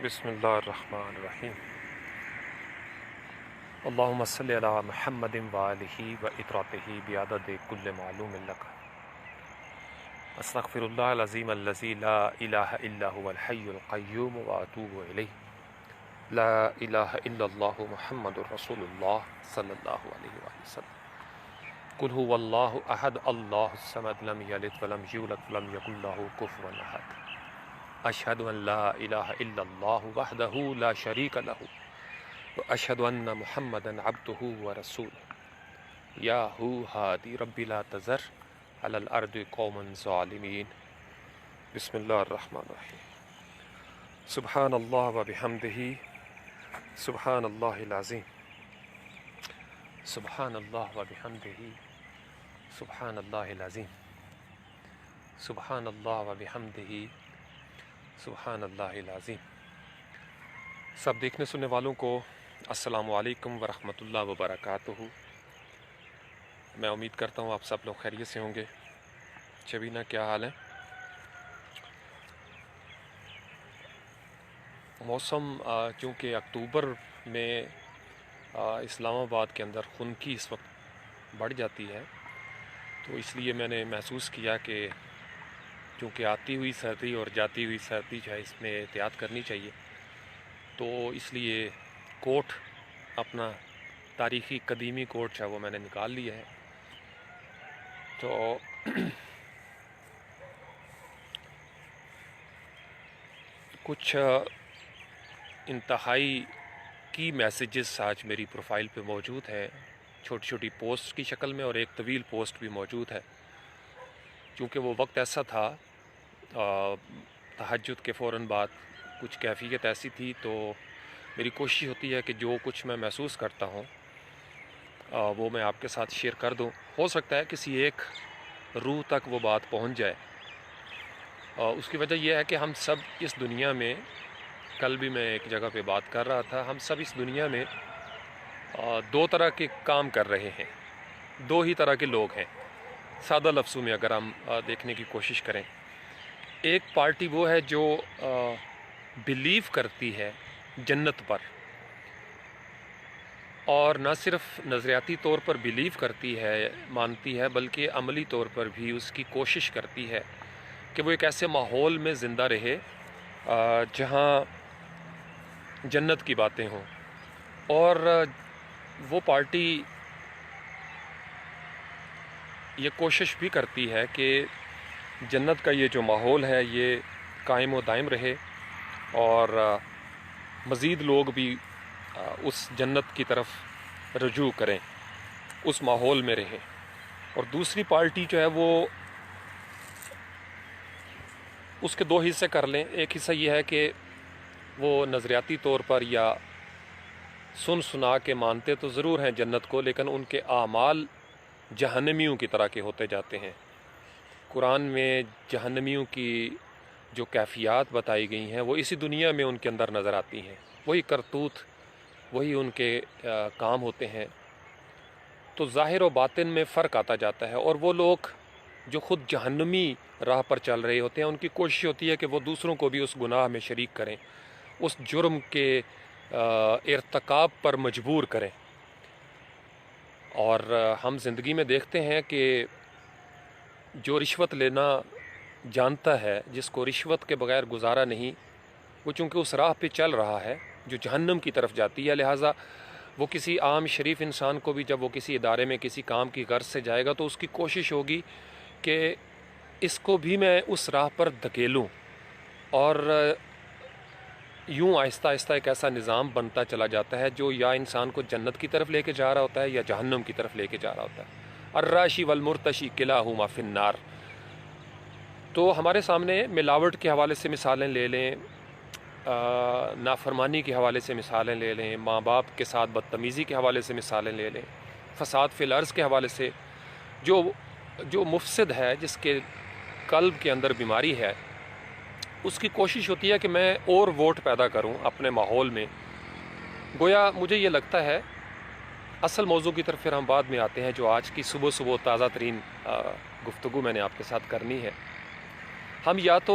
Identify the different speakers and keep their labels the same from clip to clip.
Speaker 1: بسم اللہ الرحمن الرحیم اللہم صلی علی محمد وآلہ وإطراتہ بعدد کل معلوم لک استغفر اللہ العظیم الذی لا الہ الا هو الحی القیوم واتوب الیہ لا الہ الا اللہ محمد رسول اللہ صلی اللہ علیہ وآلہ وسلم قل هو اللہ احد اللہ الصمد لم یلد ولم یولد ولم یکن لہ کفوا احد اشہد ان لا الہ الا اللہ وحدہ لا شریک لہ واشہد ان محمدا عبدہ ورسولہ یا ہو ہادی رب لا تذر علی الارض قوما ظالمین بسم اللہ الرحمن الرحیم سبحان اللہ وبحمدہ سبحان اللہ العظیم سبحان اللہ وبحمدہ سبحان اللہ العظیم سبحان اللہ وبحمدہ سبحان اللہ العظیم۔ سب دیکھنے سننے والوں کو السلام علیکم ورحمۃ اللہ وبرکاتہ۔ میں امید کرتا ہوں آپ سب لوگ خیریت سے ہوں گے۔ شبینہ کیا حال ہے؟ موسم چونکہ اکتوبر میں اسلام آباد کے اندر خنکی اس وقت بڑھ جاتی ہے، تو اس لیے میں نے محسوس کیا کہ چونکہ آتی ہوئی سردی اور جاتی ہوئی سردی جو ہے اس میں احتیاط کرنی چاہیے، تو اس لیے کوٹ اپنا تاریخی قدیمی کوٹ جو ہے وہ میں نے نکال لیا ہے۔ تو کچھ انتہائی کی میسیجز آج میری پروفائل پہ موجود ہیں، چھوٹی چھوٹی پوسٹ کی شکل میں، اور ایک طویل پوسٹ بھی موجود ہے۔ چونکہ وہ وقت ایسا تھا، تہجد کے فوراً بعد کچھ کیفیت ایسی تھی، تو میری کوشش ہوتی ہے کہ جو کچھ میں محسوس کرتا ہوں وہ میں آپ کے ساتھ شیئر کر دوں۔ ہو سکتا ہے کسی ایک روح تک وہ بات پہنچ جائے۔ اس کی وجہ یہ ہے کہ ہم سب اس دنیا میں، کل بھی میں ایک جگہ پہ بات کر رہا تھا، ہم سب اس دنیا میں دو طرح کے کام کر رہے ہیں، دو ہی طرح کے لوگ ہیں۔ سادہ لفظوں میں اگر ہم دیکھنے کی کوشش کریں، ایک پارٹی وہ ہے جو بلیو کرتی ہے جنت پر، اور نہ صرف نظریاتی طور پر بلیو کرتی ہے، مانتی ہے، بلکہ عملی طور پر بھی اس کی کوشش کرتی ہے کہ وہ ایک ایسے ماحول میں زندہ رہے جہاں جنت کی باتیں ہوں۔ اور وہ پارٹی یہ کوشش بھی کرتی ہے کہ جنت کا یہ جو ماحول ہے یہ قائم و دائم رہے، اور مزید لوگ بھی اس جنت کی طرف رجوع کریں، اس ماحول میں رہیں۔ اور دوسری پارٹی جو ہے وہ اس کے دو حصے کر لیں۔ ایک حصہ یہ ہے کہ وہ نظریاتی طور پر یا سن سنا کے مانتے تو ضرور ہیں جنت کو، لیکن ان کے اعمال جہنمیوں کی طرح کے ہوتے جاتے ہیں۔ قرآن میں جہنمیوں کی جو کیفیات بتائی گئی ہیں وہ اسی دنیا میں ان کے اندر نظر آتی ہیں، وہی کرتوت، وہی ان کے کام ہوتے ہیں۔ تو ظاہر و باطن میں فرق آتا جاتا ہے، اور وہ لوگ جو خود جہنمی راہ پر چل رہے ہوتے ہیں، ان کی کوشش ہوتی ہے کہ وہ دوسروں کو بھی اس گناہ میں شریک کریں، اس جرم کے ارتکاب پر مجبور کریں۔ اور ہم زندگی میں دیکھتے ہیں کہ جو رشوت لینا جانتا ہے، جس کو رشوت کے بغیر گزارا نہیں، وہ چونکہ اس راہ پہ چل رہا ہے جو جہنم کی طرف جاتی ہے، لہٰذا وہ کسی عام شریف انسان کو بھی جب وہ کسی ادارے میں کسی کام کی غرض سے جائے گا تو اس کی کوشش ہوگی کہ اس کو بھی میں اس راہ پر دھکیلوں، اور یوں آہستہ آہستہ ایک ایسا نظام بنتا چلا جاتا ہے جو یا انسان کو جنت کی طرف لے کے جا رہا ہوتا ہے یا جہنم کی طرف لے کے جا رہا ہوتا ہے۔ الراشی والمرتشی کلاہما فی النار۔ تو ہمارے سامنے ملاوٹ کے حوالے سے مثالیں لے لیں، نافرمانی کے حوالے سے مثالیں لے لیں، ماں باپ کے ساتھ بدتمیزی کے حوالے سے مثالیں لے لیں، فساد فی الارض کے حوالے سے، جو مفسد ہے، جس کے قلب کے اندر بیماری ہے، اس کی کوشش ہوتی ہے کہ میں اور ووٹ پیدا کروں اپنے ماحول میں۔ گویا مجھے یہ لگتا ہے، اصل موضوع کی طرف پھر ہم بعد میں آتے ہیں، جو آج کی صبح تازہ ترین گفتگو میں نے آپ کے ساتھ کرنی ہے۔ ہم یا تو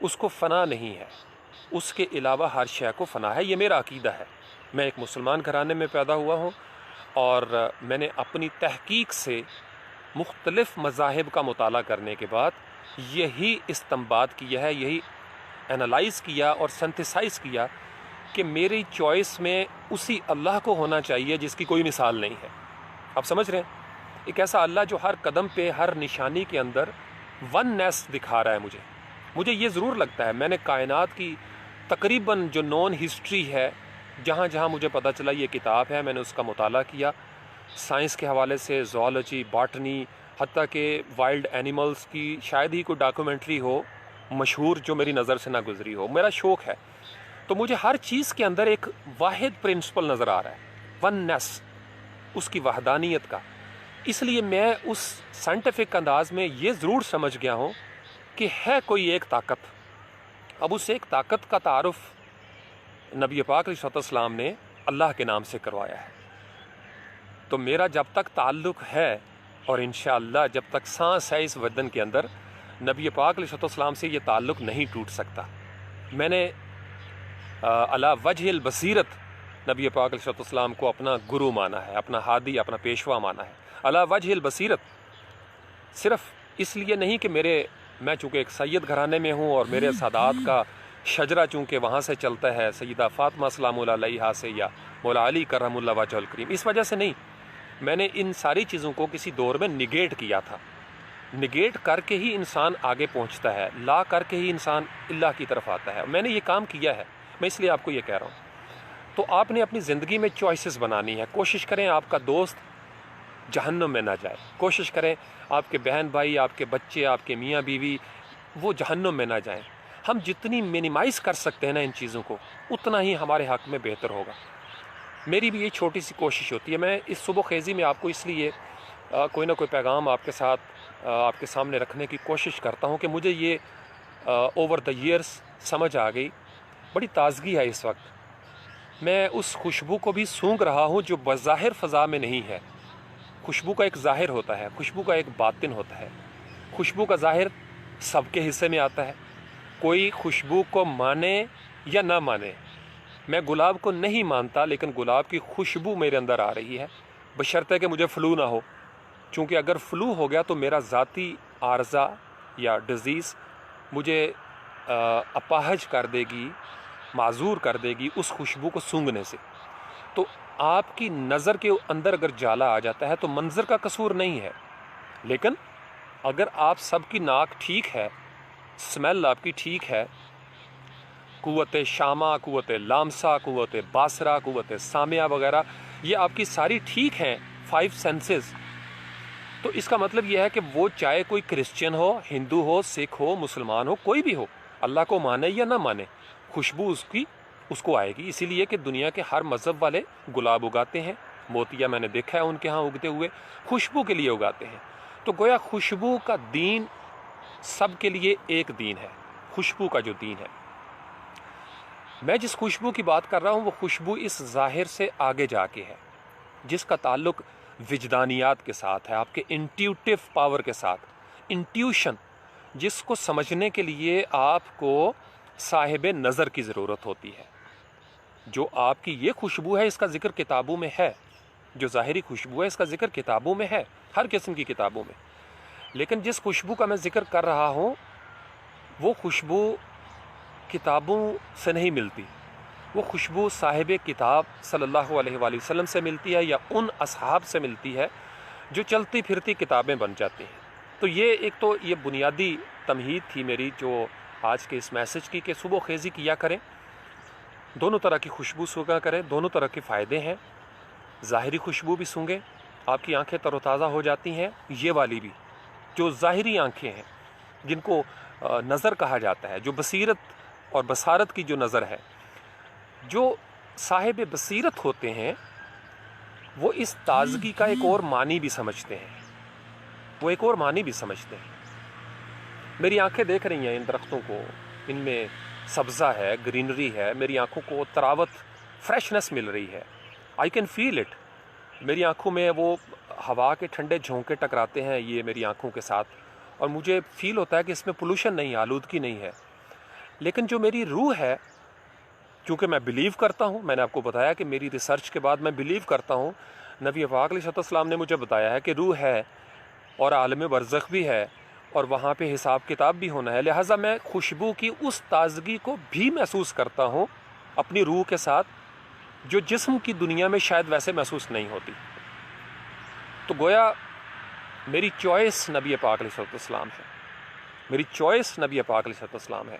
Speaker 1: اس کو فنا نہیں ہے، اس کے علاوہ ہر شے کو فنا ہے۔ یہ میرا عقیدہ ہے۔ میں ایک مسلمان گھرانے میں پیدا ہوا ہوں، اور میں نے اپنی تحقیق سے مختلف مذاہب کا مطالعہ کرنے کے بعد یہی استنباط کیا ہے، یہی انالائز کیا اور سنتھسائز کیا کہ میری چوائس میں اسی اللہ کو ہونا چاہیے جس کی کوئی مثال نہیں ہے۔ آپ سمجھ رہے ہیں؟ ایک ایسا اللہ جو ہر قدم پہ، ہر نشانی کے اندر ون نیس دکھا رہا ہے۔ مجھے یہ ضرور لگتا ہے، میں نے کائنات کی تقریباً جو نون ہسٹری ہے، جہاں جہاں مجھے پتہ چلا یہ کتاب ہے، میں نے اس کا مطالعہ کیا، سائنس کے حوالے سے، زوالوجی، باٹنی، حتیٰ کہ وائلڈ اینیملز کی شاید ہی کوئی ڈاکومنٹری ہو مشہور جو میری نظر سے نہ گزری ہو۔ میرا شوق ہے، تو مجھے ہر چیز کے اندر ایک واحد پرنسپل نظر آ رہا ہے، ون نیس، اس کی وحدانیت کا۔ اس لیے میں اس سائنٹیفک انداز میں یہ ضرور سمجھ گیا ہوں کہ ہے کوئی ایک طاقت۔ اب اس ایک طاقت کا تعارف نبی پاک علیہ السلام نے اللہ کے نام سے کروایا ہے۔ تو میرا جب تک تعلق ہے، اور انشاءاللہ جب تک سانس ہے اس بدن کے اندر، نبی پاک علیہ السلام سے یہ تعلق نہیں ٹوٹ سکتا۔ میں نے علی وجہ البصیرت نبی پاک علیہ السلام کو اپنا گرو مانا ہے، اپنا ہادی، اپنا پیشوا مانا ہے، علی وجہ البصیرت۔ صرف اس لیے نہیں کہ میں چونکہ ایک سید گھرانے میں ہوں، اور میرے سادات کا شجرہ چونکہ وہاں سے چلتا ہے، سیدہ فاطمہ سلام اللہ علیہا سے، یا مولا علی کرم اللہ وجہ الکریم، اس وجہ سے نہیں۔ میں نے ان ساری چیزوں کو کسی دور میں نگیٹ کیا تھا۔ نگیٹ کر کے ہی انسان آگے پہنچتا ہے، لا کر کے ہی انسان اللہ کی طرف آتا ہے۔ میں نے یہ کام کیا ہے، میں اس لیے آپ کو یہ کہہ رہا ہوں۔ تو آپ نے اپنی زندگی میں چوائسز بنانی ہے۔ کوشش کریں آپ کا دوست جہنم میں نہ جائے، کوشش کریں آپ کے بہن بھائی، آپ کے بچے، آپ کے میاں بیوی وہ جہنم میں نہ جائیں۔ ہم جتنی منیمائز کر سکتے ہیں نا ان چیزوں کو، اتنا ہی ہمارے حق میں بہتر ہوگا۔ میری بھی یہ چھوٹی سی کوشش ہوتی ہے۔ میں اس صبح خیزی میں آپ کو اس لیے کوئی نہ کوئی پیغام آپ کے ساتھ، آپ کے سامنے رکھنے کی کوشش کرتا ہوں کہ مجھے یہ اوور دا ایئرس سمجھ آ گئی، بڑی تازگی ہے اس وقت۔ میں اس خوشبو کو بھی سونگھ رہا ہوں جو بظاہر فضا میں نہیں ہے۔ خوشبو کا ایک ظاہر ہوتا ہے، خوشبو کا ایک باطن ہوتا ہے۔ خوشبو کا ظاہر سب کے حصے میں آتا ہے، کوئی خوشبو کو مانے یا نہ مانے۔ میں گلاب کو نہیں مانتا، لیکن گلاب کی خوشبو میرے اندر آ رہی ہے، بشرطے کہ مجھے فلو نہ ہو، چونکہ اگر فلو ہو گیا تو میرا ذاتی عارضہ یا ڈیزیز مجھے اپاہج کر دے گی، معذور کر دے گی اس خوشبو کو سونگھنے سے۔ تو آپ کی نظر کے اندر اگر جالا آ جاتا ہے تو منظر کا قصور نہیں ہے، لیکن اگر آپ سب کی ناک ٹھیک ہے، سمیل آپ کی ٹھیک ہے، قوت شامہ، قوت لامسا، قوت باصرہ، قوت سامعہ وغیرہ یہ آپ کی ساری ٹھیک ہیں، 5 سینسز، تو اس کا مطلب یہ ہے کہ وہ چاہے کوئی کرسچن ہو، ہندو ہو، سکھ ہو، مسلمان ہو، کوئی بھی ہو، اللہ کو مانے یا نہ مانے، خوشبو اس کو آئے گی۔ اسی لیے کہ دنیا کے ہر مذہب والے گلاب اگاتے ہیں، موتیا میں نے دیکھا ہے ان کے ہاں اگتے ہوئے، خوشبو کے لیے اگاتے ہیں۔ تو گویا خوشبو کا دین سب کے لیے ایک دین ہے، خوشبو کا جو دین ہے۔ میں جس خوشبو کی بات کر رہا ہوں وہ خوشبو اس ظاہر سے آگے جا کے ہے، جس کا تعلق وجدانیات کے ساتھ ہے، آپ کے انٹیوٹیو پاور کے ساتھ۔ انٹیوشن، جس کو سمجھنے کے لیے آپ کو صاحب نظر کی ضرورت ہوتی ہے۔ جو آپ کی یہ خوشبو ہے اس کا ذکر کتابوں میں ہے، جو ظاہری خوشبو ہے اس کا ذکر کتابوں میں ہے، ہر قسم کی کتابوں میں، لیکن جس خوشبو کا میں ذکر کر رہا ہوں وہ خوشبو کتابوں سے نہیں ملتی، وہ خوشبو صاحب کتاب صلی اللہ علیہ وآلہ وسلم سے ملتی ہے، یا ان اصحاب سے ملتی ہے جو چلتی پھرتی کتابیں بن جاتی ہیں۔ تو یہ یہ بنیادی تمہید تھی میری جو آج کے اس میسج کی، کہ صبح خیزی کیا کریں، دونوں طرح کی خوشبو سونگا کریں، دونوں طرح کے فائدے ہیں۔ ظاہری خوشبو بھی سونگیں، آپ کی آنکھیں تر و تازہ ہو جاتی ہیں، یہ والی بھی جو ظاہری آنکھیں ہیں جن کو نظر کہا جاتا ہے، جو بصیرت اور بصارت کی جو نظر ہے، جو صاحب بصیرت ہوتے ہیں وہ اس تازگی کا ایک اور معنی بھی سمجھتے ہیں، وہ ایک اور معنی بھی سمجھتے ہیں۔ میری آنکھیں دیکھ رہی ہیں ان درختوں کو، ان میں سبزہ ہے، گرینری ہے، میری آنکھوں کو تراوت، فریشنس مل رہی ہے، آئی کین فیل اٹ۔ میری آنکھوں میں وہ ہوا کے ٹھنڈے جھونکے ٹکراتے ہیں، یہ میری آنکھوں کے ساتھ، اور مجھے فیل ہوتا ہے کہ اس میں پولوشن نہیں ہے، آلودگی نہیں ہے۔ لیکن جو میری روح ہے، چونکہ میں بلیو کرتا ہوں، میں نے آپ کو بتایا کہ میری ریسرچ کے بعد میں بلیو کرتا ہوں، نبی پاک علیہ السلام نے مجھے بتایا ہے کہ روح ہے اور عالم برزخ بھی ہے اور وہاں پہ حساب کتاب بھی ہونا ہے، لہٰذا میں خوشبو کی اس تازگی کو بھی محسوس کرتا ہوں اپنی روح کے ساتھ جو جسم کی دنیا میں شاید ویسے محسوس نہیں ہوتی۔ تو گویا میری چوائس نبی پاک علیہ السلام ہے، میری چوائس نبی پاک علیہ السلام ہے،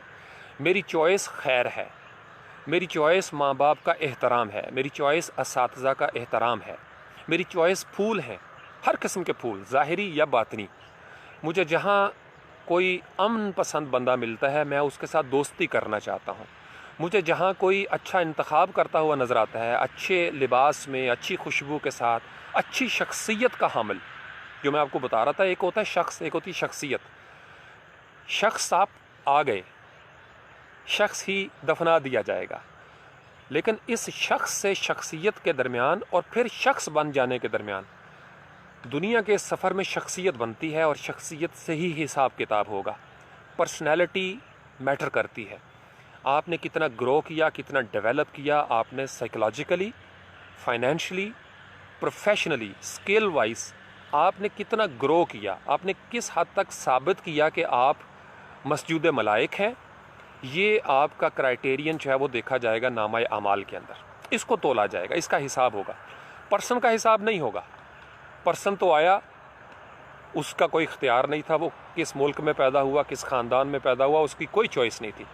Speaker 1: میری چوائس خیر ہے، میری چوائس ماں باپ کا احترام ہے، میری چوائس اساتذہ کا احترام ہے، میری چوائس پھول ہیں، ہر قسم کے پھول، ظاہری یا باطنی۔ مجھے جہاں کوئی امن پسند بندہ ملتا ہے میں اس کے ساتھ دوستی کرنا چاہتا ہوں۔ مجھے جہاں کوئی اچھا انتخاب کرتا ہوا نظر آتا ہے، اچھے لباس میں، اچھی خوشبو کے ساتھ، اچھی شخصیت کا حامل، جو میں آپ کو بتا رہا تھا، ایک ہوتا ہے شخص، ایک ہوتی شخصیت۔ شخص آپ آ گئے، شخص ہی دفنا دیا جائے گا، لیکن اس شخص سے شخصیت کے درمیان اور پھر شخص بن جانے کے درمیان دنیا کے سفر میں شخصیت بنتی ہے، اور شخصیت سے ہی حساب کتاب ہوگا۔ پرسنالٹی میٹر کرتی ہے، آپ نے کتنا گرو کیا، کتنا ڈیولپ کیا، آپ نے psychologically, financially, professionally, skill wise آپ نے کتنا گرو کیا، آپ نے کس حد تک ثابت کیا کہ آپ مسجود ملائک ہیں۔ یہ آپ کا کرائٹیرین جو ہے وہ دیکھا جائے گا نامہ اعمال کے اندر، اس کو تولا جائے گا، اس کا حساب ہوگا، پرسن کا حساب نہیں ہوگا۔ پرسن تو آیا، اس کا کوئی اختیار نہیں تھا، وہ کس ملک میں پیدا ہوا، کس خاندان میں پیدا ہوا، اس کی کوئی چوائس نہیں تھی،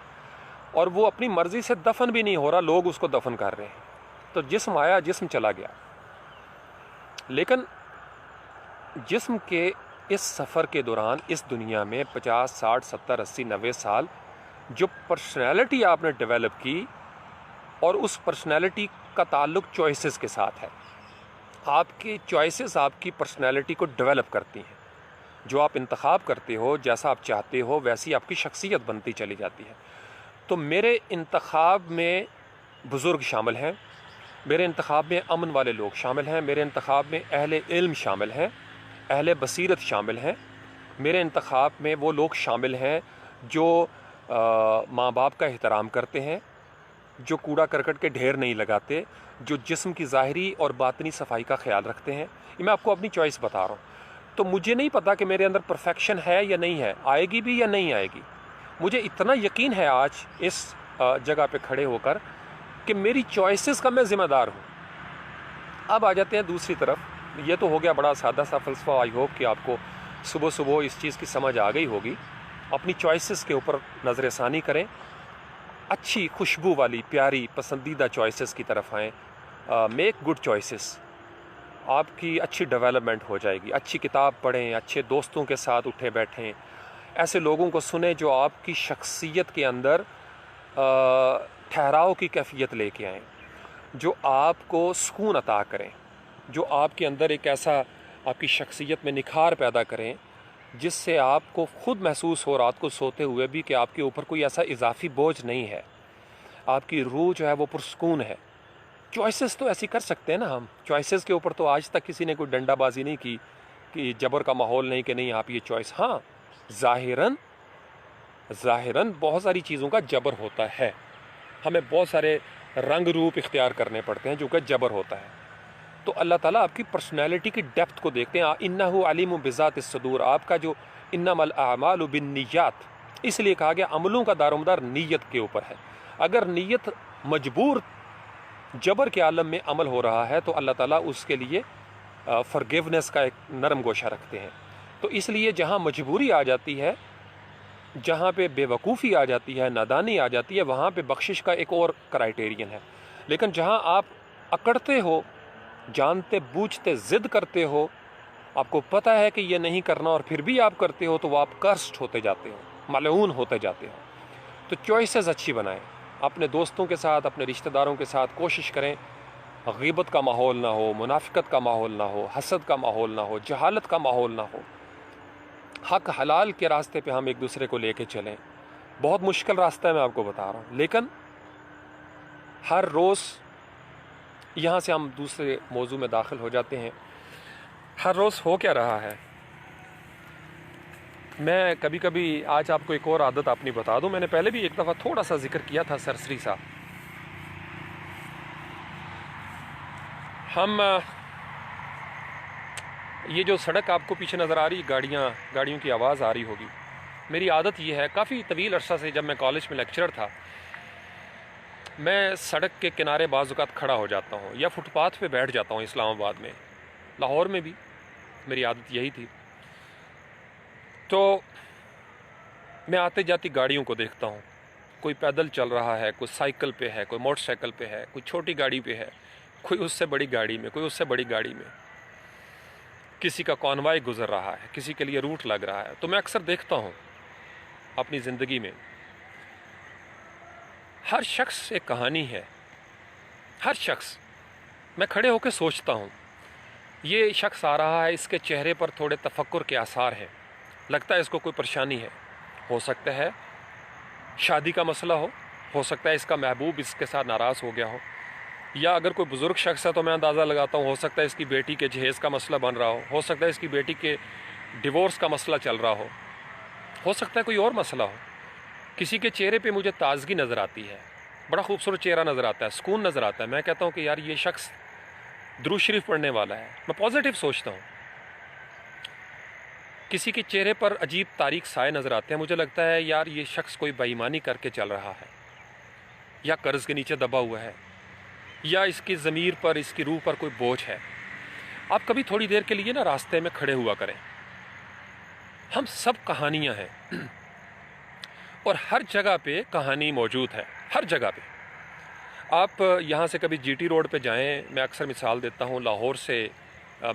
Speaker 1: اور وہ اپنی مرضی سے دفن بھی نہیں ہو رہا، لوگ اس کو دفن کر رہے ہیں۔ تو جسم آیا، جسم چلا گیا، لیکن جسم کے اس سفر کے دوران اس دنیا میں 50 60 70 80 90 سال جو پرسنالٹی آپ نے ڈیولپ کی، اور اس پرسنالٹی کا تعلق چوائسز کے ساتھ ہے۔ آپ کی چوائسز آپ کی پرسنالٹی کو ڈیولپ کرتی ہیں، جو آپ انتخاب کرتے ہو، جیسا آپ چاہتے ہو ویسی آپ کی شخصیت بنتی چلی جاتی ہے۔ تو میرے انتخاب میں بزرگ شامل ہیں، میرے انتخاب میں امن والے لوگ شامل ہیں، میرے انتخاب میں اہل علم شامل ہیں، اہل بصیرت شامل ہیں، میرے انتخاب میں وہ لوگ شامل ہیں جو ماں باپ کا احترام کرتے ہیں، جو کوڑا کرکٹ کے ڈھیر نہیں لگاتے، جو جسم کی ظاہری اور باطنی صفائی کا خیال رکھتے ہیں۔ یہ میں آپ کو اپنی چوائس بتا رہا ہوں۔ تو مجھے نہیں پتا کہ میرے اندر پرفیکشن ہے یا نہیں ہے، آئے گی بھی یا نہیں آئے گی۔ مجھے اتنا یقین ہے آج اس جگہ پہ کھڑے ہو کر کہ میری چوائسز کا میں ذمہ دار ہوں۔ اب آ جاتے ہیں دوسری طرف، یہ تو ہو گیا بڑا سادہ سا فلسفہ، آئی ہوپ کہ آپ کو صبح صبح اس چیز کی سمجھ آ گئی ہوگی۔ اپنی چوائسز کے اوپر نظر ثانی کریں، اچھی خوشبو والی پیاری پسندیدہ چوائسز کی طرف آئیں، میک گڈ چوائسز، آپ کی اچھی ڈیولپمنٹ ہو جائے گی۔ اچھی کتاب پڑھیں، اچھے دوستوں کے ساتھ اٹھے بیٹھیں، ایسے لوگوں کو سنیں جو آپ کی شخصیت کے اندر ٹھہراؤ کی کیفیت لے کے آئیں، جو آپ کو سکون عطا کریں، جو آپ کے اندر ایک ایسا آپ کی شخصیت میں نکھار پیدا کریں جس سے آپ کو خود محسوس ہو رات کو سوتے ہوئے بھی کہ آپ کے اوپر کوئی ایسا اضافی بوجھ نہیں ہے، آپ کی روح جو ہے وہ پرسکون ہے۔ چوائسز تو ایسی کر سکتے ہیں نا ہم، چوائسز کے اوپر تو آج تک کسی نے کوئی ڈنڈا بازی نہیں کی کہ جبر کا ماحول نہیں کہ نہیں آپ یہ چوائس، ہاں ظاہراً بہت ساری چیزوں کا جبر ہوتا ہے، ہمیں بہت سارے رنگ روپ اختیار کرنے پڑتے ہیں جو کہ جبر ہوتا ہے۔ تو اللہ تعالیٰ آپ کی پرسنالٹی کی ڈیپتھ کو دیکھتے ہیں، انہ علیم بذات الصدور، آپ کا جو انما الاعمال بالنیات، اس لیے کہا گیا عملوں کا دار و مدار نیت کے اوپر ہے۔ اگر نیت مجبور جبر کے عالم میں عمل ہو رہا ہے تو اللہ تعالیٰ اس کے لیے فرگیونیس کا ایک نرم گوشہ رکھتے ہیں۔ تو اس لیے جہاں مجبوری آ جاتی ہے، جہاں پہ بے وقوفی آ جاتی ہے، نادانی آ جاتی ہے، وہاں پہ بخشش کا ایک اور کرائٹیرین ہے۔ لیکن جہاں آپ اکڑتے ہو، جانتے بوجھتے ضد کرتے ہو، آپ کو پتہ ہے کہ یہ نہیں کرنا اور پھر بھی آپ کرتے ہو، تو وہ آپ کرسڈ ہوتے جاتے ہو، ملعون ہوتے جاتے ہو۔ تو چوائسز اچھی بنائیں، اپنے دوستوں کے ساتھ، اپنے رشتہ داروں کے ساتھ کوشش کریں غیبت کا ماحول نہ ہو، منافقت کا ماحول نہ ہو، حسد کا ماحول نہ ہو، جہالت کا ماحول نہ ہو۔ حق حلال کے راستے پہ ہم ایک دوسرے کو لے کے چلیں۔ بہت مشکل راستہ ہے، میں آپ کو بتا رہا ہوں، لیکن ہر روز، یہاں سے ہم دوسرے موضوع میں داخل ہو جاتے ہیں، ہر روز ہو کیا رہا ہے؟ میں کبھی کبھی آج آپ کو ایک اور عادت اپنی بتا دوں. میں نے پہلے بھی ایک دفعہ تھوڑا سا ذکر کیا تھا سرسری سا. ہم یہ جو سڑک آپ کو پیچھے نظر آ رہی گاڑیوں کی آواز آ رہی ہوگی. میری عادت یہ ہے کافی طویل عرصہ سے، جب میں کالج میں لیکچرر تھا، میں سڑک کے کنارے بعض اوقات کھڑا ہو جاتا ہوں یا فٹ پاتھ پہ بیٹھ جاتا ہوں. اسلام آباد میں، لاہور میں بھی میری عادت یہی تھی. تو میں آتے جاتی گاڑیوں کو دیکھتا ہوں. کوئی پیدل چل رہا ہے، کوئی سائیکل پہ ہے، کوئی موٹر سائیکل پہ ہے، کوئی چھوٹی گاڑی پہ ہے، کوئی اس سے بڑی گاڑی میں، کوئی اس سے بڑی گاڑی میں. کسی کا کانوائی گزر رہا ہے، کسی کے لیے روٹ لگ رہا ہے. تو میں اکثر دیکھتا ہوں اپنی زندگی میں، ہر شخص ایک کہانی ہے. ہر شخص. میں کھڑے ہو کے سوچتا ہوں، یہ شخص آ رہا ہے، اس کے چہرے پر تھوڑے تفکر کے آثار ہیں، لگتا ہے اس کو کوئی پریشانی ہے. ہو سکتا ہے شادی کا مسئلہ ہو سکتا ہے اس کا محبوب اس کے ساتھ ناراض ہو گیا ہو، یا اگر کوئی بزرگ شخص ہے تو میں اندازہ لگاتا ہوں ہو سکتا ہے اس کی بیٹی کے جہیز کا مسئلہ بن رہا ہو سکتا ہے اس کی بیٹی کے ڈیورس کا مسئلہ چل رہا ہو سکتا ہے کوئی اور مسئلہ ہو. کسی کے چہرے پہ مجھے تازگی نظر آتی ہے، بڑا خوبصورت چہرہ نظر آتا ہے، سکون نظر آتا ہے. میں کہتا ہوں کہ یار یہ شخص درود شریف پڑھنے والا ہے. میں پازیٹیو سوچتا ہوں. کسی کے چہرے پر عجیب تاریک سائے نظر آتے ہیں، مجھے لگتا ہے یار یہ شخص کوئی بے ایمانی کر کے چل رہا ہے، یا قرض کے نیچے دبا ہوا ہے، یا اس کی ضمیر پر، اس کی روح پر کوئی بوجھ ہے. آپ کبھی تھوڑی دیر کے لیے نا راستے میں کھڑے ہوا کریں. ہم سب کہانیاں ہیں، اور ہر جگہ پہ کہانی موجود ہے، ہر جگہ پہ. آپ یہاں سے کبھی جی ٹی روڈ پہ جائیں. میں اکثر مثال دیتا ہوں، لاہور سے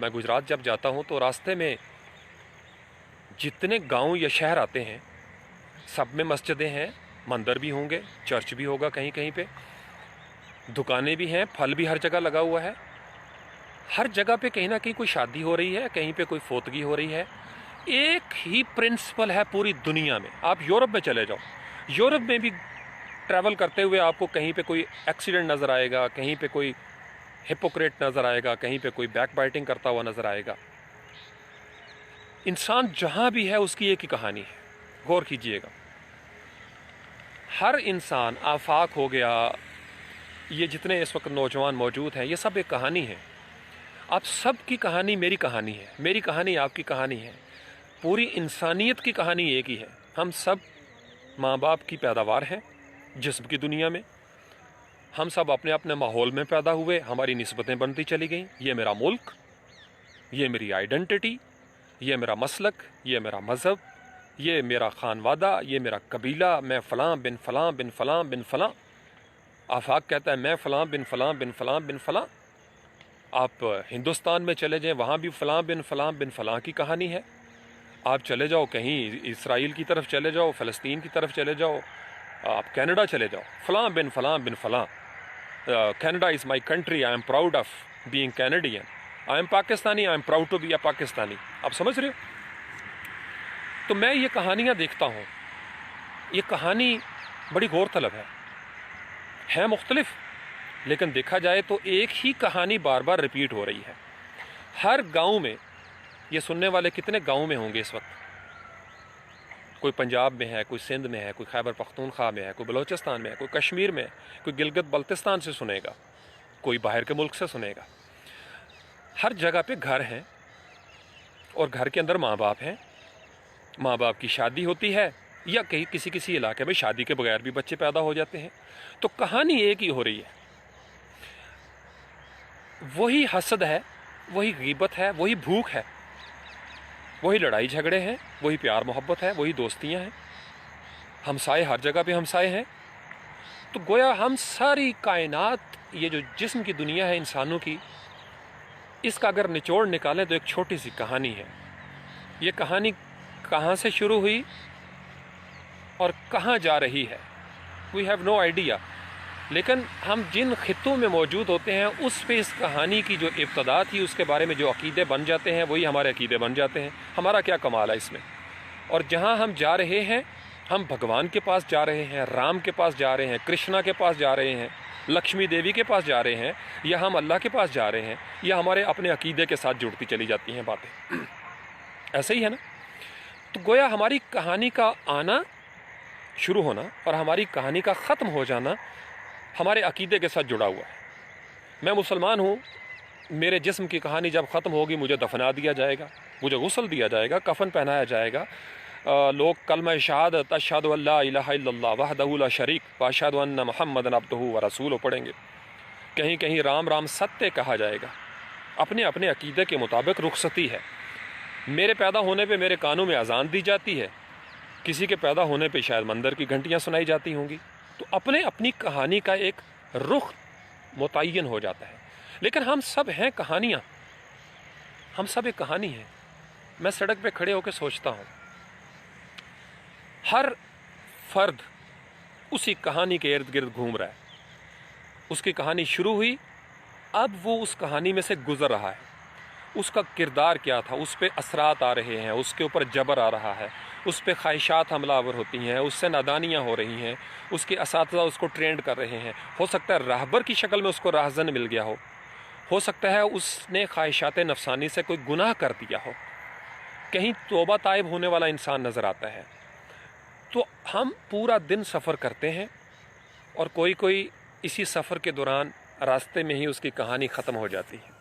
Speaker 1: میں گجرات جب جاتا ہوں تو راستے میں جتنے گاؤں یا شہر آتے ہیں سب میں مسجدیں ہیں، مندر بھی ہوں گے، چرچ بھی ہوگا کہیں کہیں پہ، دکانیں بھی ہیں، پھل بھی ہر جگہ لگا ہوا ہے. ہر جگہ پہ کہیں نہ کہیں کوئی شادی ہو رہی ہے، کہیں پہ کوئی فوتگی ہو رہی ہے. ایک ہی پرنسپل ہے پوری دنیا میں. آپ یورپ میں چلے جاؤ، یورپ میں بھی ٹریول کرتے ہوئے آپ کو کہیں پہ کوئی ایکسیڈنٹ نظر آئے گا، کہیں پہ کوئی ہپوکریٹ نظر آئے گا، کہیں پہ کوئی بیک بائٹنگ کرتا ہوا نظر آئے گا. انسان جہاں بھی ہے اس کی ایک ہی کہانی ہے. غور کیجئے گا، ہر انسان، آفاق ہو گیا، یہ جتنے اس وقت نوجوان موجود ہیں، یہ سب ایک کہانی ہے. آپ سب کی کہانی میری کہانی ہے، میری کہانی آپ کی کہانی ہے. پوری انسانیت کی کہانی ایک ہی ہے. ہم سب ماں باپ کی پیداوار ہیں جسم کی دنیا میں. ہم سب اپنے اپنے ماحول میں پیدا ہوئے، ہماری نسبتیں بنتی چلی گئیں. یہ میرا ملک، یہ میری آئیڈنٹی، یہ میرا مسلک، یہ میرا مذہب، یہ میرا خانوادہ، یہ میرا قبیلہ. میں فلاں بن فلاں بن فلاں بن فلاں. آفاق کہتا ہے میں فلاں بن فلاں بن فلاں بن فلاں. آپ ہندوستان میں چلے جائیں، وہاں بھی فلاں بن فلاں بن فلاں کی کہانی ہے. آپ چلے جاؤ کہیں اسرائیل کی طرف چلے جاؤ، فلسطین کی طرف چلے جاؤ، آپ کینیڈا چلے جاؤ، فلاں بن فلاں بن فلاں. Canada is my country, I am proud of being Canadian. I am Pakistani, I am proud to be a Pakistani. آپ سمجھ رہے ہو؟ تو میں یہ کہانیاں دیکھتا ہوں. یہ کہانی بڑی غور طلب ہے مختلف، لیکن دیکھا جائے تو ایک ہی کہانی بار بار ریپیٹ ہو رہی ہے. ہر گاؤں میں، یہ سننے والے کتنے گاؤں میں ہوں گے اس وقت؟ کوئی پنجاب میں ہے، کوئی سندھ میں ہے، کوئی خیبر پختونخوا میں ہے، کوئی بلوچستان میں ہے، کوئی کشمیر میں ہے، کوئی گلگت بلتستان سے سنے گا، کوئی باہر کے ملک سے سنے گا. ہر جگہ پہ گھر ہیں، اور گھر کے اندر ماں باپ ہیں. ماں باپ کی شادی ہوتی ہے، یا کسی علاقے میں شادی کے بغیر بھی بچے پیدا ہو جاتے ہیں. تو کہانی ایک ہی ہو رہی ہے. وہی حسد ہے، وہی غیبت ہے، وہی بھوک ہے، وہی لڑائی جھگڑے ہیں، وہی پیار محبت ہے، وہی دوستیاں ہیں. ہمسائے ہر جگہ پہ ہمسائے ہیں. تو گویا ہم ساری کائنات، یہ جو جسم کی دنیا ہے انسانوں کی، اس کا اگر نچوڑ نکالیں تو ایک چھوٹی سی کہانی ہے. یہ کہانی کہاں سے شروع ہوئی اور کہاں جا رہی ہے، وی ہیو نو آئیڈیا. لیکن ہم جن خطوں میں موجود ہوتے ہیں اس پہ اس کہانی کی جو ابتدا تھی، اس کے بارے میں جو عقیدے بن جاتے ہیں، وہی ہمارے عقیدے بن جاتے ہیں. ہمارا کیا کمال ہے اس میں؟ اور جہاں ہم جا رہے ہیں، ہم بھگوان کے پاس جا رہے ہیں، رام کے پاس جا رہے ہیں، کرشنا کے پاس جا رہے ہیں، لکشمی دیوی کے پاس جا رہے ہیں، یا ہم اللہ کے پاس جا رہے ہیں، یا ہمارے اپنے عقیدے کے ساتھ جڑتی چلی جاتی ہیں باتیں. ایسے ہی ہے نا؟ تو گویا ہماری کہانی کا آنا شروع ہونا اور ہماری کہانی کا ختم ہو جانا ہمارے عقیدے کے ساتھ جڑا ہوا ہے۔ میں مسلمان ہوں، میرے جسم کی کہانی جب ختم ہوگی مجھے دفنا دیا جائے گا، مجھے غسل دیا جائے گا، کفن پہنایا جائے گا، لوگ کلمہ شہادت اشہد ان لا الہ الا اللہ وحدہ لا شریک واشہد ان محمد عبدہ ورسولہ پڑھیں گے، کہیں کہیں رام رام ستیہ کہا جائے گا۔ اپنے اپنے عقیدے کے مطابق رخصتی ہے۔ میرے پیدا ہونے پہ میرے کانوں میں اذان دی جاتی ہے، کسی کے پیدا ہونے پہ شاید مندر کی گھنٹیاں سنائی جاتی ہوں گی۔ تو اپنی کہانی کا ایک رخ متعین ہو جاتا ہے، لیکن ہم سب ہیں کہانیاں، ہم سب ایک کہانی ہیں۔ میں سڑک پہ کھڑے ہو کے سوچتا ہوں، ہر فرد اسی کہانی کے ارد گرد گھوم رہا ہے۔ اس کی کہانی شروع ہوئی، اب وہ اس کہانی میں سے گزر رہا ہے۔ اس کا کردار کیا تھا، اس پہ اثرات آ رہے ہیں، اس کے اوپر جبر آ رہا ہے، اس پہ خواہشات حملہ آور ہوتی ہیں، اس سے نادانیاں ہو رہی ہیں، اس کے اساتذہ اس کو ٹرینڈ کر رہے ہیں۔ ہو سکتا ہے راہبر کی شکل میں اس کو راہزن مل گیا ہو سکتا ہے اس نے خواہشات نفسانی سے کوئی گناہ کر دیا ہو، کہیں توبہ تائب ہونے والا انسان نظر آتا ہے۔ تو ہم پورا دن سفر کرتے ہیں اور کوئی اسی سفر کے دوران راستے میں ہی اس کی کہانی ختم ہو جاتی ہے۔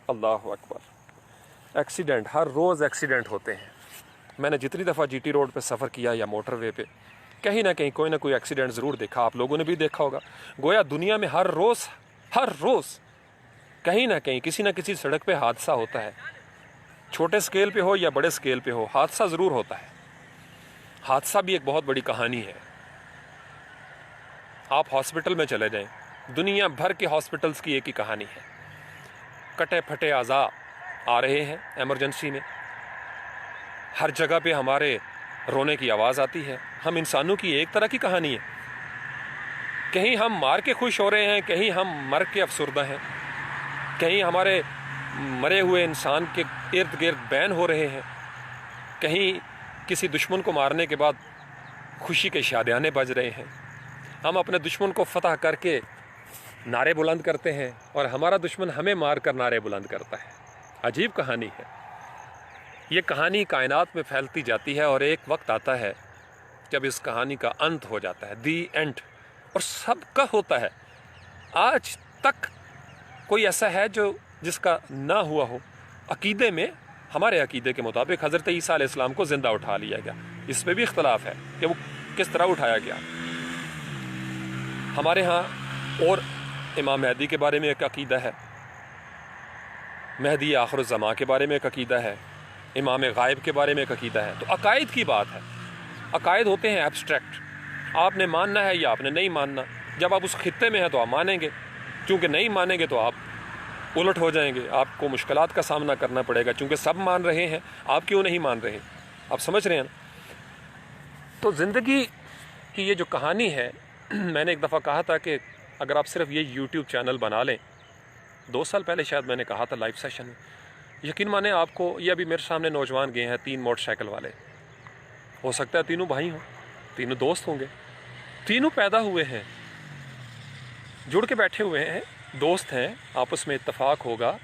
Speaker 1: اللہ اکبر۔ ایکسیڈنٹ، ہر روز ایکسیڈنٹ ہوتے ہیں۔ میں نے جتنی دفعہ جی ٹی روڈ پہ سفر کیا یا موٹر وے پہ، کہیں نہ کہیں کوئی نہ کوئی ایکسیڈنٹ ضرور دیکھا۔ آپ لوگوں نے بھی دیکھا ہوگا۔ گویا دنیا میں ہر روز کہیں نہ کہیں کسی نہ کسی سڑک پہ حادثہ ہوتا ہے، چھوٹے سکیل پہ ہو یا بڑے سکیل پہ ہو، حادثہ ضرور ہوتا ہے۔ حادثہ بھی ایک بہت بڑی کہانی ہے۔ آپ ہاسپٹل میں چلے جائیں، دنیا بھر کے ہاسپٹلز کی ایک ہی کہانی ہے۔ کٹے پھٹے اعضاء آ رہے ہیں ایمرجنسی میں، ہر جگہ پہ ہمارے رونے کی آواز آتی ہے۔ ہم انسانوں کی ایک طرح کی کہانی ہے، کہیں ہم مار کے خوش ہو رہے ہیں، کہیں ہم مر کے افسردہ ہیں، کہیں ہمارے مرے ہوئے انسان کے ارد گرد بین ہو رہے ہیں، کہیں کسی دشمن کو مارنے کے بعد خوشی کے شادیانے بج رہے ہیں۔ ہم اپنے دشمن کو فتح کر کے نعرے بلند کرتے ہیں اور ہمارا دشمن ہمیں مار کر نعرے بلند کرتا ہے۔ عجیب کہانی ہے۔ یہ کہانی کائنات میں پھیلتی جاتی ہے اور ایک وقت آتا ہے جب اس کہانی کا انت ہو جاتا ہے، دی اینڈ، اور سب کا ہوتا ہے۔ آج تک کوئی ایسا ہے جس کا نہ ہوا ہو؟ عقیدے میں، ہمارے عقیدے کے مطابق حضرت عیسیٰ علیہ السلام کو زندہ اٹھا لیا گیا۔ اس پہ بھی اختلاف ہے کہ وہ کس طرح اٹھایا گیا۔ ہمارے ہاں اور امام مہدی کے بارے میں ایک عقیدہ ہے، مہدی آخر الزماں کے بارے میں ایک عقیدہ ہے، امام غائب کے بارے میں ایک عقیدہ ہے۔ تو عقائد کی بات ہے۔ عقائد ہوتے ہیں ایبسٹریکٹ، آپ نے ماننا ہے یا آپ نے نہیں ماننا۔ جب آپ اس خطے میں ہیں تو آپ مانیں گے، چونکہ نہیں مانیں گے تو آپ الٹ ہو جائیں گے، آپ کو مشکلات کا سامنا کرنا پڑے گا، چونکہ سب مان رہے ہیں، آپ کیوں نہیں مان رہے؟ آپ سمجھ رہے ہیں نا؟ تو زندگی کی یہ جو کہانی ہے، میں نے ایک دفعہ کہا تھا کہ اگر آپ صرف یہ یوٹیوب چینل بنا لیں، 2 سال پہلے شاید میں نے کہا تھا لائیو سیشن میں، یقین مانیں آپ کو، یہ ابھی میرے سامنے نوجوان گئے ہیں 3 موٹر سائیکل والے، ہو سکتا ہے تینوں بھائی ہوں، تینوں دوست ہوں گے، تینوں پیدا ہوئے ہیں، جڑ کے بیٹھے ہوئے ہیں، دوست ہیں، آپس میں اتفاق ہوگا،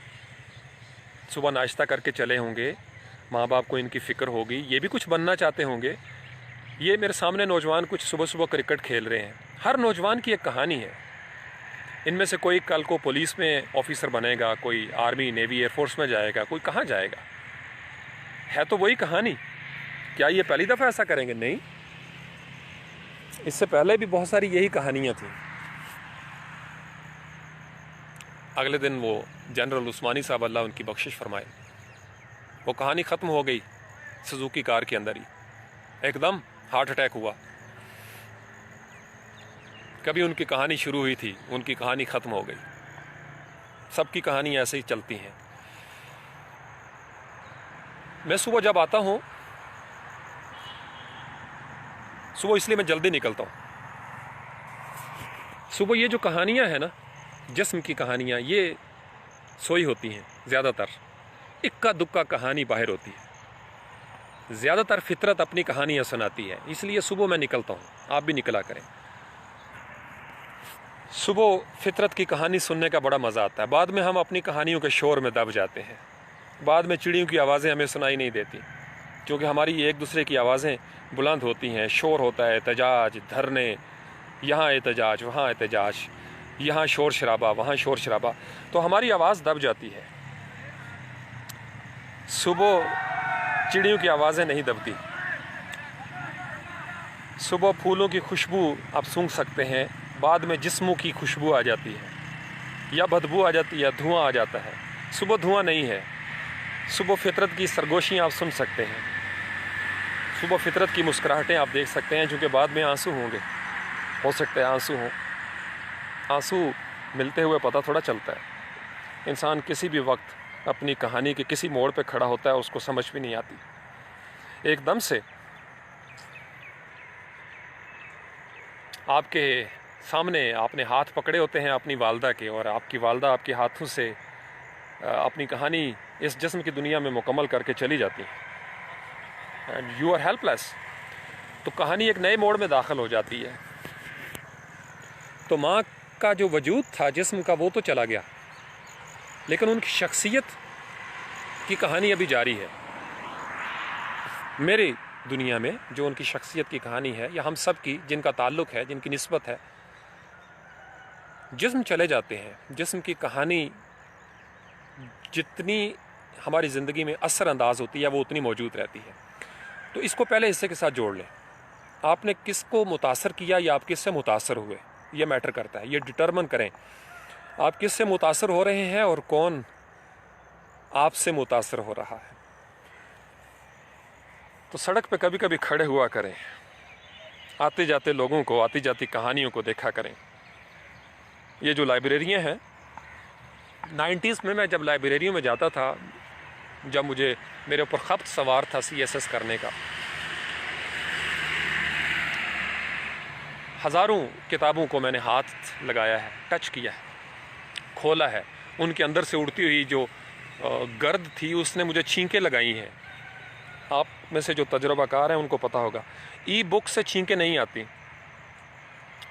Speaker 1: صبح ناشتہ کر کے چلے ہوں گے، ماں باپ کو ان کی فکر ہوگی، یہ بھی کچھ بننا چاہتے ہوں گے۔ یہ میرے سامنے نوجوان کچھ صبح کرکٹ کھیل رہے ہیں۔ ہر نوجوان کی ایک کہانی ہے۔ ان میں سے کوئی کل کو پولیس میں آفیسر بنے گا، کوئی آرمی، نیوی، ایئر فورس میں جائے گا، کوئی کہاں جائے گا۔ ہے تو وہی کہانی۔ کیا یہ پہلی دفعہ ایسا کریں گے؟ نہیں، اس سے پہلے بھی بہت ساری یہی کہانیاں تھیں۔ اگلے دن وہ جنرل عثمانی صاحب، اللہ ان کی بخشش فرمائے، وہ کہانی ختم ہو گئی سزوکی کار کے اندر ہی، ایک دم ہارٹ اٹیک ہوا۔ کبھی ان کی کہانی شروع ہوئی تھی، ان کی کہانی ختم ہو گئی۔ سب کی کہانی ایسے ہی چلتی ہیں۔ میں صبح جب آتا ہوں، صبح اس لیے میں جلدی نکلتا ہوں، صبح یہ جو کہانیاں ہیں نا، جسم کی کہانیاں، یہ سوئی ہوتی ہیں زیادہ تر، اکا دکا کہانی باہر ہوتی ہے، زیادہ تر فطرت اپنی کہانیاں سناتی ہے، اس لیے صبح میں نکلتا ہوں، آپ بھی نکلا کریں۔ صبح فطرت کی کہانی سننے کا بڑا مزہ آتا ہے، بعد میں ہم اپنی کہانیوں کے شور میں دب جاتے ہیں، بعد میں چڑیوں کی آوازیں ہمیں سنائی نہیں دیتی، کیونکہ ہماری ایک دوسرے کی آوازیں بلند ہوتی ہیں، شور ہوتا ہے، احتجاج، دھرنے، یہاں احتجاج، وہاں احتجاج، یہاں شور شرابہ، وہاں شور شرابہ، تو ہماری آواز دب جاتی ہے۔ صبح چڑیوں کی آوازیں نہیں دبتی، صبح پھولوں کی خوشبو آپ سونگھ سکتے ہیں، بعد میں جسموں کی خوشبو آ جاتی ہے یا بدبو آ جاتی ہے، دھواں آ جاتا ہے۔ صبح دھواں نہیں ہے، صبح فطرت کی سرگوشیاں آپ سن سکتے ہیں، صبح فطرت کی مسکراہٹیں آپ دیکھ سکتے ہیں، چونکہ بعد میں آنسو ہوں گے، ہو سکتا ہے آنسو ہوں، آنسو ملتے ہوئے پتہ تھوڑا چلتا ہے۔ انسان کسی بھی وقت اپنی کہانی کے کسی موڑ پہ کھڑا ہوتا ہے، اس کو سمجھ بھی نہیں آتی، ایک دم سے آپ کے سامنے آپ نے ہاتھ پکڑے ہوتے ہیں اپنی والدہ کے، اور آپ کی والدہ آپ کے ہاتھوں سے اپنی کہانی اس جسم کی دنیا میں مکمل کر کے چلی جاتی ہیں، اینڈ یو آر ہیلپ لیس، تو کہانی ایک نئے موڑ میں داخل ہو جاتی ہے۔ تو ماں کا جو وجود تھا جسم کا، وہ تو چلا گیا، لیکن ان کی شخصیت کی کہانی ابھی جاری ہے۔ میری دنیا میں جو ان کی شخصیت کی کہانی ہے، یا ہم سب کی جن کا تعلق ہے، جن کی نسبت ہے، جسم چلے جاتے ہیں، جسم کی کہانی جتنی ہماری زندگی میں اثر انداز ہوتی ہے وہ اتنی موجود رہتی ہے۔ تو اس کو پہلے حصے کے ساتھ جوڑ لیں، آپ نے کس کو متاثر کیا یا آپ کس سے متاثر ہوئے، یہ میٹر کرتا ہے۔ یہ ڈٹرمن کریں آپ کس سے متاثر ہو رہے ہیں اور کون آپ سے متاثر ہو رہا ہے۔ تو سڑک پہ کبھی کبھی کھڑے ہوا کریں، آتے جاتے لوگوں کو، آتی جاتی کہانیوں کو دیکھا کریں۔ یہ جو لائبریریاں ہیں، 90s میں جب لائبریریوں میں جاتا تھا، جب میرے اوپر خبط سوار تھا CSS کرنے کا، ہزاروں کتابوں کو میں نے ہاتھ لگایا ہے، ٹچ کیا ہے، کھولا ہے، ان کے اندر سے اڑتی ہوئی جو گرد تھی اس نے مجھے چھینکیں لگائی ہیں۔ آپ میں سے جو تجربہ کار ہیں ان کو پتہ ہوگا، ای بک سے چھینکیں نہیں آتی،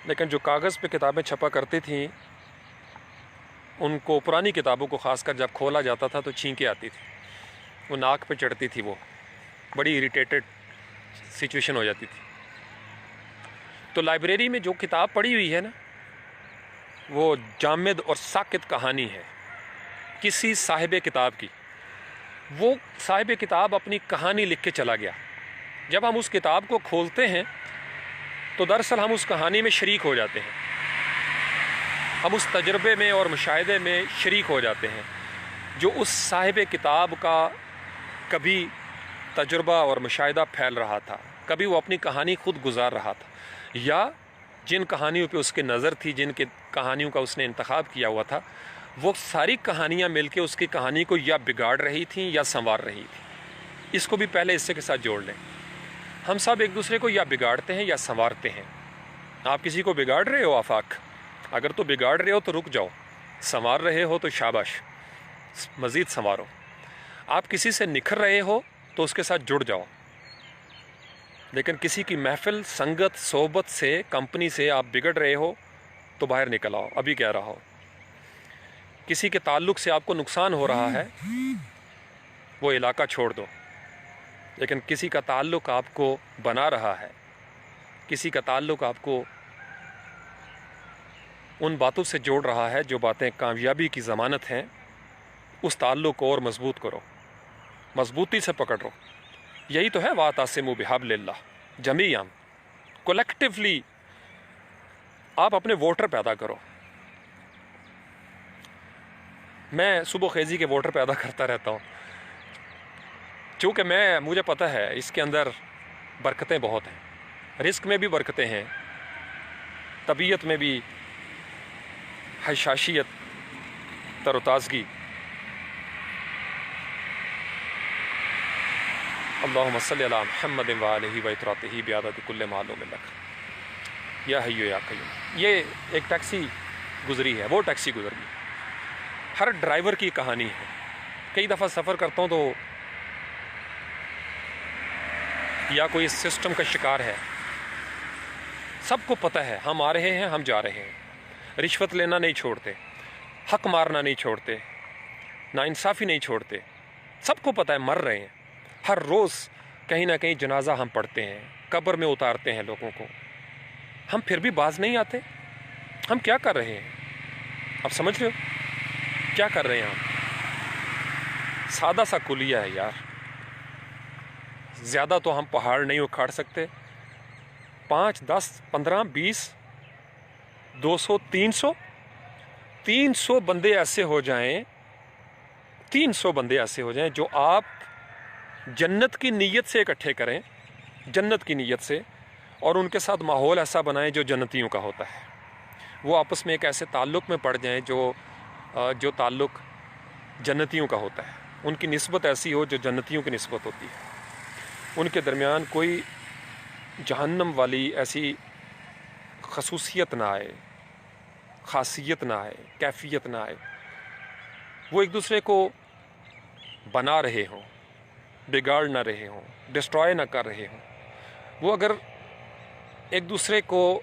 Speaker 1: لیکن جو کاغذ پہ کتابیں چھپا کرتی تھیں ان کو، پرانی کتابوں کو خاص کر جب کھولا جاتا تھا تو چھینکیں آتی تھی، وہ ناک پہ چڑھتی تھی، وہ بڑی اریٹیٹڈ سچویشن ہو جاتی تھی۔ تو لائبریری میں جو کتاب پڑھی ہوئی ہے نا، وہ جامد اور ساکت کہانی ہے کسی صاحب کتاب کی۔ وہ صاحب کتاب اپنی کہانی لکھ کے چلا گیا، جب ہم اس کتاب کو کھولتے ہیں تو دراصل ہم اس کہانی میں شریک ہو جاتے ہیں، ہم اس تجربے میں اور مشاہدے میں شریک ہو جاتے ہیں جو اس صاحب کتاب کا کبھی تجربہ اور مشاہدہ پھیل رہا تھا، کبھی وہ اپنی کہانی خود گزار رہا تھا، یا جن کہانیوں پہ اس کی نظر تھی، جن کی کہانیوں کا اس نے انتخاب کیا ہوا تھا، وہ ساری کہانیاں مل کے اس کی کہانی کو یا بگاڑ رہی تھیں یا سنوار رہی تھیں۔ اس کو بھی پہلے حصے کے ساتھ جوڑ لیں، ہم سب ایک دوسرے کو یا بگاڑتے ہیں یا سنوارتے ہیں۔ آپ کسی کو بگاڑ رہے ہو آفاق، اگر تو بگاڑ رہے ہو تو رک جاؤ، سنوار رہے ہو تو شاباش، مزید سنوارو۔ آپ کسی سے نکھر رہے ہو تو اس کے ساتھ جڑ جاؤ، لیکن کسی کی محفل، سنگت، صحبت سے، کمپنی سے آپ بگڑ رہے ہو تو باہر نکل آؤ، ابھی کہہ رہا ہوں۔ کسی کے تعلق سے آپ کو نقصان ہو رہا ہے، وہ علاقہ چھوڑ دو، لیکن کسی کا تعلق آپ کو بنا رہا ہے، کسی کا تعلق آپ کو ان باتوں سے جوڑ رہا ہے جو باتیں کامیابی کی ضمانت ہیں، اس تعلق کو اور مضبوط کرو، مضبوطی سے پکڑو۔ یہی تو ہے وَاعْتَصِمُوا بِحَبْلِ اللَّهِ جَمِيعًا، کولیکٹیولی آپ اپنے ووٹر پیدا کرو۔ میں صبح خیزی کے ووٹر پیدا کرتا رہتا ہوں، چونکہ مجھے پتہ ہے اس کے اندر برکتیں بہت ہیں، رزق میں بھی برکتیں ہیں، طبیعت میں بھی حشاشیت، تر و تازگی۔ اللہم صلی علی محمد وآلہ وإطراتہ بعدد کل معلوم لک یا حی یا قیوم۔ یہ ایک ٹیکسی گزری ہے، وہ ٹیکسی گزر گئی، ہر ڈرائیور کی کہانی ہے۔ کئی دفعہ سفر کرتا ہوں تو یا کوئی سسٹم کا شکار ہے، سب کو پتہ ہے ہم آ رہے ہیں، ہم جا رہے ہیں، رشوت لینا نہیں چھوڑتے، حق مارنا نہیں چھوڑتے، ناانصافی نہیں چھوڑتے، سب کو پتہ ہے مر رہے ہیں، ہر روز کہیں نہ کہیں جنازہ ہم پڑھتے ہیں، قبر میں اتارتے ہیں لوگوں کو، ہم پھر بھی باز نہیں آتے؟ ہم کیا کر رہے ہیں؟ آپ سمجھ رہے ہو کیا کر رہے ہیں ہم؟ سادہ سا کلیہ ہے یار، زیادہ تو ہم پہاڑ نہیں اکھاڑ سکتے، 5 10 15 20 200 300 بندے ایسے ہو جائیں، 300 بندے ایسے ہو جائیں جو آپ جنت کی نیت سے اکٹھے کریں، جنت کی نیت سے، اور ان کے ساتھ ماحول ایسا بنائیں جو جنتیوں کا ہوتا ہے، وہ آپس میں ایک ایسے تعلق میں پڑ جائیں جو تعلق جنتیوں کا ہوتا ہے، ان کی نسبت ایسی ہو جو جنتیوں کی نسبت ہوتی ہے، ان کے درمیان کوئی جہنم والی ایسی خصوصیت نہ آئے، خاصیت نہ آئے، کیفیت نہ آئے، وہ ایک دوسرے کو بنا رہے ہوں، بگاڑ نہ رہے ہوں، ڈسٹرائے نہ کر رہے ہوں، وہ اگر ایک دوسرے کو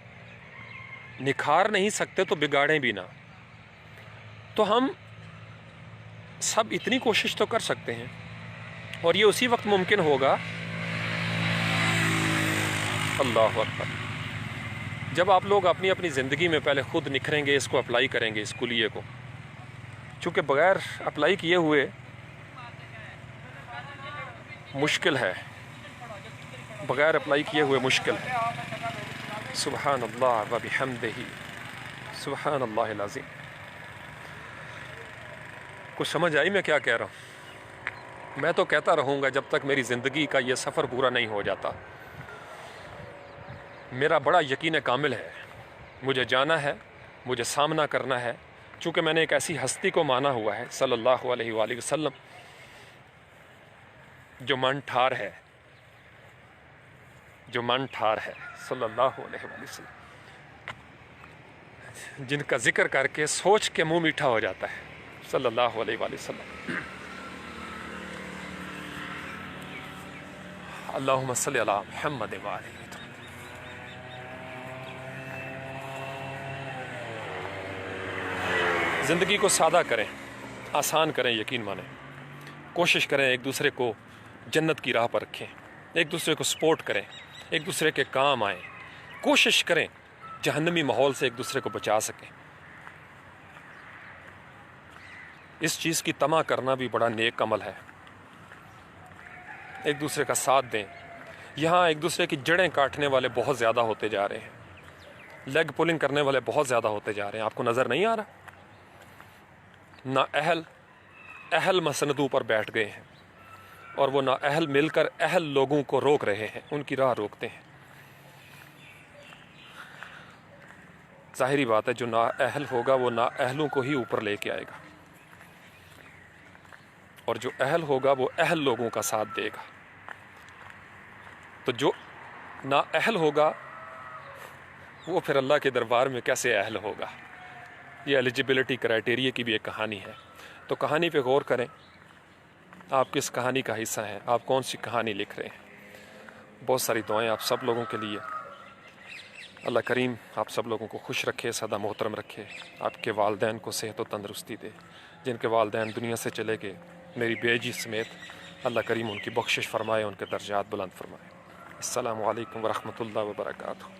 Speaker 1: نکھار نہیں سکتے تو بگاڑیں بھی نہ، تو ہم سب اتنی کوشش تو کر سکتے ہیں، اور یہ اسی وقت ممکن ہوگا، اللہ اکبر، جب آپ لوگ اپنی اپنی زندگی میں پہلے خود نکھریں گے، اس کو اپلائی کریں گے، اس کلیے کو، چونکہ بغیر اپلائی کیے ہوئے مشکل ہے، بغیر اپلائی کیے ہوئے مشکل ہے۔ سبحان اللہ و بحمدہ، سبحان اللہ العظیم۔ کچھ سمجھ آئی میں کیا کہہ رہا ہوں؟ میں تو کہتا رہوں گا جب تک میری زندگی کا یہ سفر پورا نہیں ہو جاتا۔ میرا بڑا یقین کامل ہے، مجھے جانا ہے، مجھے سامنا کرنا ہے، چونکہ میں نے ایک ایسی ہستی کو مانا ہوا ہے صلی اللہ علیہ وآلہ وسلم، جو من ٹھار ہے، جو من ٹھار ہے صلی اللہ علیہ وآلہ وسلم، جن کا ذکر کر کے سوچ کے منہ میٹھا ہو جاتا ہے صلی اللہ علیہ وآلہ وسلم۔ اللہم صلی علی محمد وآلہ۔ زندگی کو سادہ کریں، آسان کریں، یقین مانیں، کوشش کریں ایک دوسرے کو جنت کی راہ پر رکھیں، ایک دوسرے کو سپورٹ کریں، ایک دوسرے کے کام آئیں، کوشش کریں جہنمی ماحول سے ایک دوسرے کو بچا سکیں۔ اس چیز کی طمع کرنا بھی بڑا نیک عمل ہے، ایک دوسرے کا ساتھ دیں۔ یہاں ایک دوسرے کی جڑیں کاٹنے والے بہت زیادہ ہوتے جا رہے ہیں، لیگ پولنگ کرنے والے بہت زیادہ ہوتے جا رہے ہیں، آپ کو نظر نہیں آ رہا؟ نہ اہل مسندوں پر بیٹھ گئے ہیں، اور وہ نا اہل مل کر اہل لوگوں کو روک رہے ہیں، ان کی راہ روکتے ہیں۔ ظاہری بات ہے جو نا اہل ہوگا وہ نا اہلوں کو ہی اوپر لے کے آئے گا، اور جو اہل ہوگا وہ اہل لوگوں کا ساتھ دے گا۔ تو جو نا اہل ہوگا وہ پھر اللہ کے دربار میں کیسے اہل ہوگا؟ یہ ایلیجیبلٹی کرائٹیریا کی بھی ایک کہانی ہے، تو کہانی پہ غور کریں، آپ کس کہانی کا حصہ ہیں، آپ کون سی کہانی لکھ رہے ہیں۔ بہت ساری دعائیں آپ سب لوگوں کے لیے، اللہ کریم آپ سب لوگوں کو خوش رکھے، سدا محترم رکھے، آپ کے والدین کو صحت و تندرستی دے، جن کے والدین دنیا سے چلے گئے، میری بیجی سمیت اللہ کریم ان کی بخشش فرمائے، ان کے درجات بلند فرمائے۔ السلام علیکم ورحمۃ اللہ وبرکاتہ۔